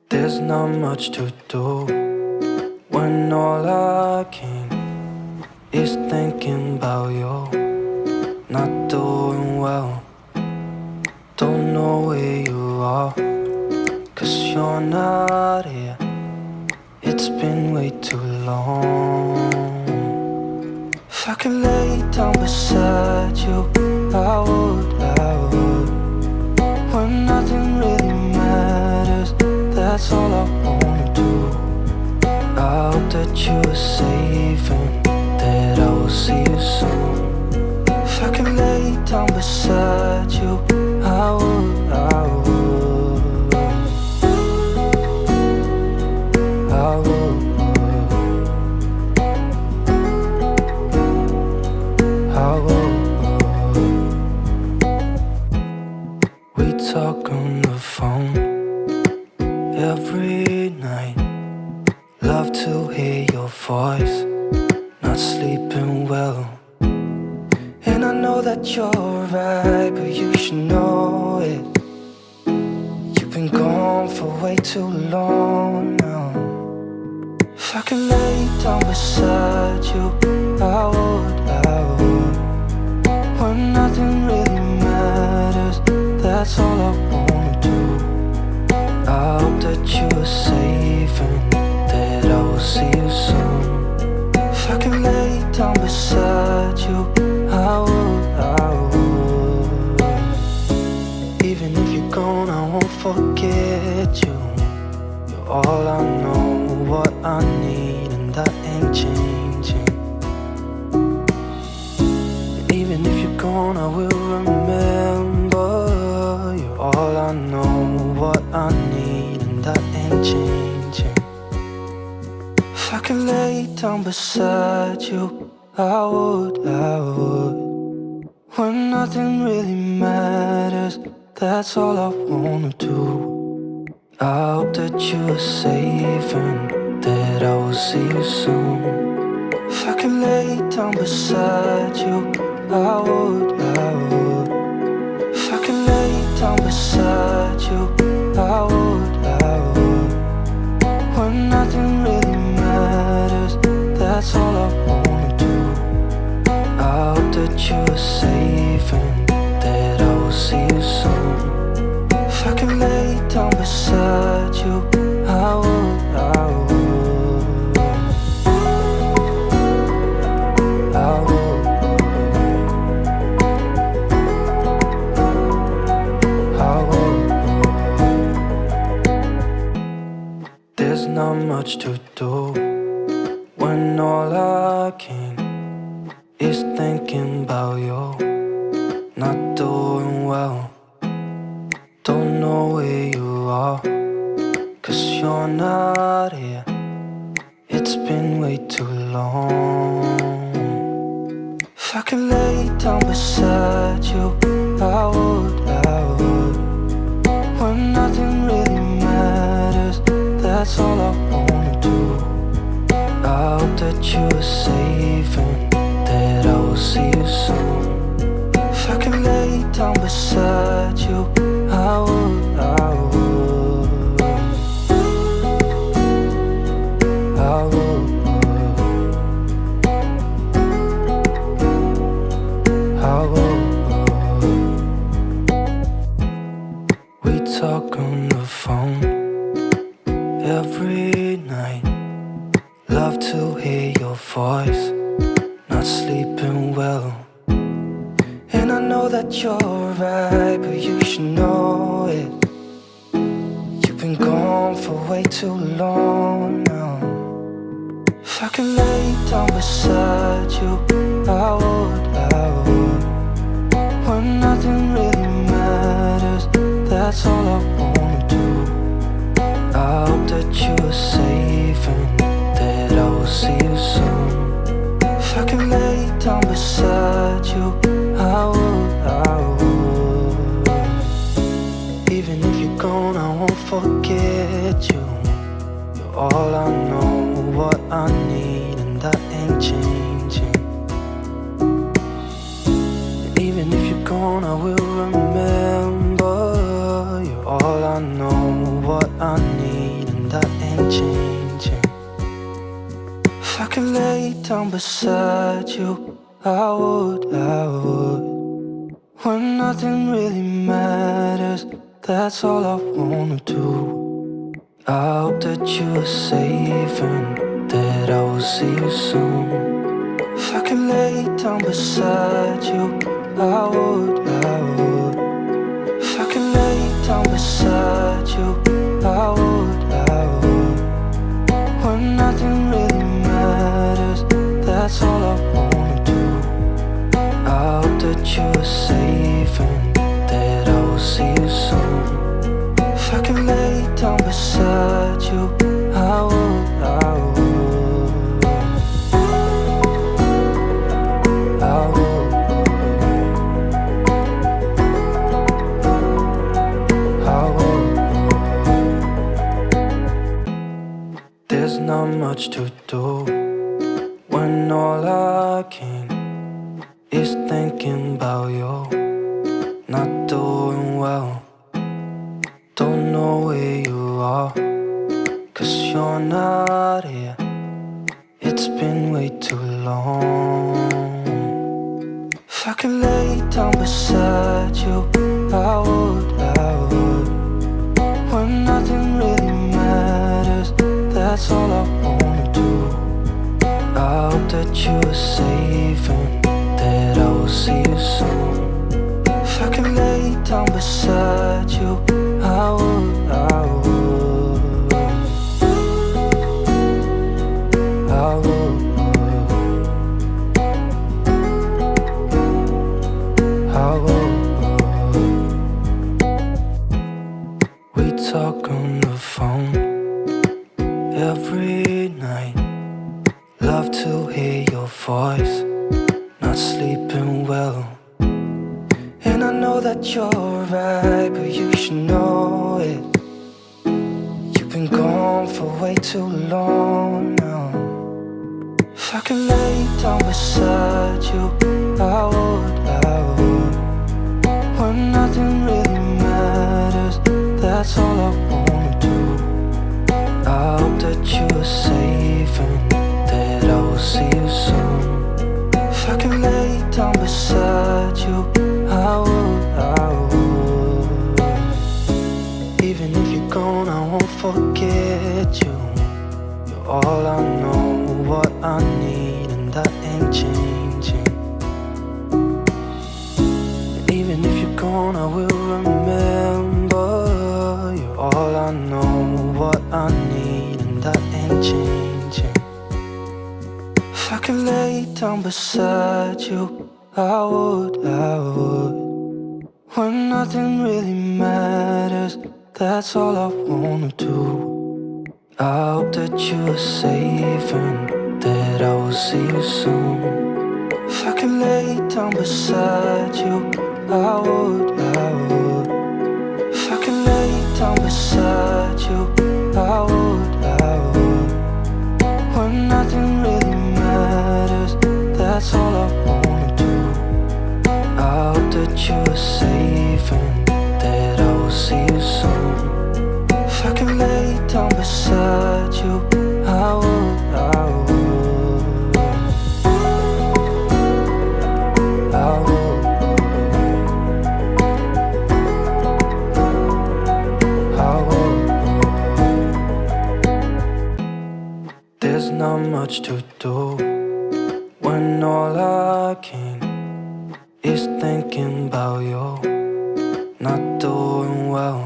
There's not much to do when all I can is thinking about you. Not doing well, don't know where you are, 'cause you're not here. It's been way too long. If I could lay down beside you, I would. When nothing really matters, that's all I wanna do. I hope that you are safe and that I will see you soon. If I could lay down beside you, I would. I would. I would. We talk on the phone every night. Love to hear your voice. Not sleeping well, and I know that you're right, but you should know it. You've been gone for way too long now. If I could lay down beside you, I would. When nothing really matters, that's all I wanna do. I hope that you are safe and that I will see you soon. If I could lay down beside you, I would. Even if you're gone, I won't forget you. You're all I know, what I need, and that ain't changing. And even if you're gone, I will remember. You're all I know, what I need, and that ain't changing. If I could lay down beside you, I would. When nothing really matters, that's all I wanna do. I hope that you are safe and that I will see you soon. If I could lay down beside you, I would. If I could lay down beside you, I would. When nothing really matters, that's all I wanna do. I hope that you are safe and that I will see you soon. If I could lay down beside you, I would. I would. I would. There's not much to do when all I can is thinking about you. Not doing well, don't know where you are, 'cause you're not here. It's been way too long. If I could lay down beside you, I would. When nothing really matters, that's all I wanna do. I hope that you are safe and that I will see you soon. If I could lay down beside you, I would. I would. I would. We talk on the phone every night. Love to hear your voice. Not sleeping well, and I know that you're right, but you should know it. You've been gone for way too long now. If I could lay down beside you, I would. When nothing really matters, that's all I wanna do. I hope that you are safe and that I will see you soon. If I could lay down beside you, I would. Even if you're gone, I won't forget you. You're all I know, what I need, and that ain't changing. And even if you're gone, I will remember. You're all I know, what I need, down beside you, I would. When nothing really matters, that's all I wanna do. I hope that you are safe and that I will see you soon. If I could lay down beside you, I would. If I could lay down beside you, I would. When nothing really matters, that's all I wanna do. I hope that you are safe and that I will see you soon. If I could lay down beside you, I would. There's not much to do when all I can is thinking about you. Not doing well, don't know where you are, 'cause you're not here. It's been way too long. If I could lay down beside you, I would. When nothing really matters, that's all I wanna do. I hope that you are safe and that I will see you soon. If I could lay down beside you, I would. I would. I would. We talk on the phone every night. Love to hear your voice. Not sleeping well, and I know that you're right, but you should know it. You've been gone for way too long now. If I could lay down beside you, I would. When nothing really matters, that's all I wanna do. I hope that you are safe and that I will see you soon. If I could lay down beside you, I would. Even if you're gone, I won't forget you. You're all I know, what I need, and that ain't changing. And even if you're gone, I will remember. You're all I know, what I need, and that ain't changing. If I could lay down beside you, I would. When nothing really matters, that's all I wanna do. I hope that you are safe and that I will see you soon. If I could lay down beside you, I would. If I could lay down beside you, I would. When nothing really matters, that's all I wanna do. I hope that you are safe and that I will see you soon. If I could lay down beside you, I would. I would. I would. There's not much to do when all I can is thinking about you. Not doing well,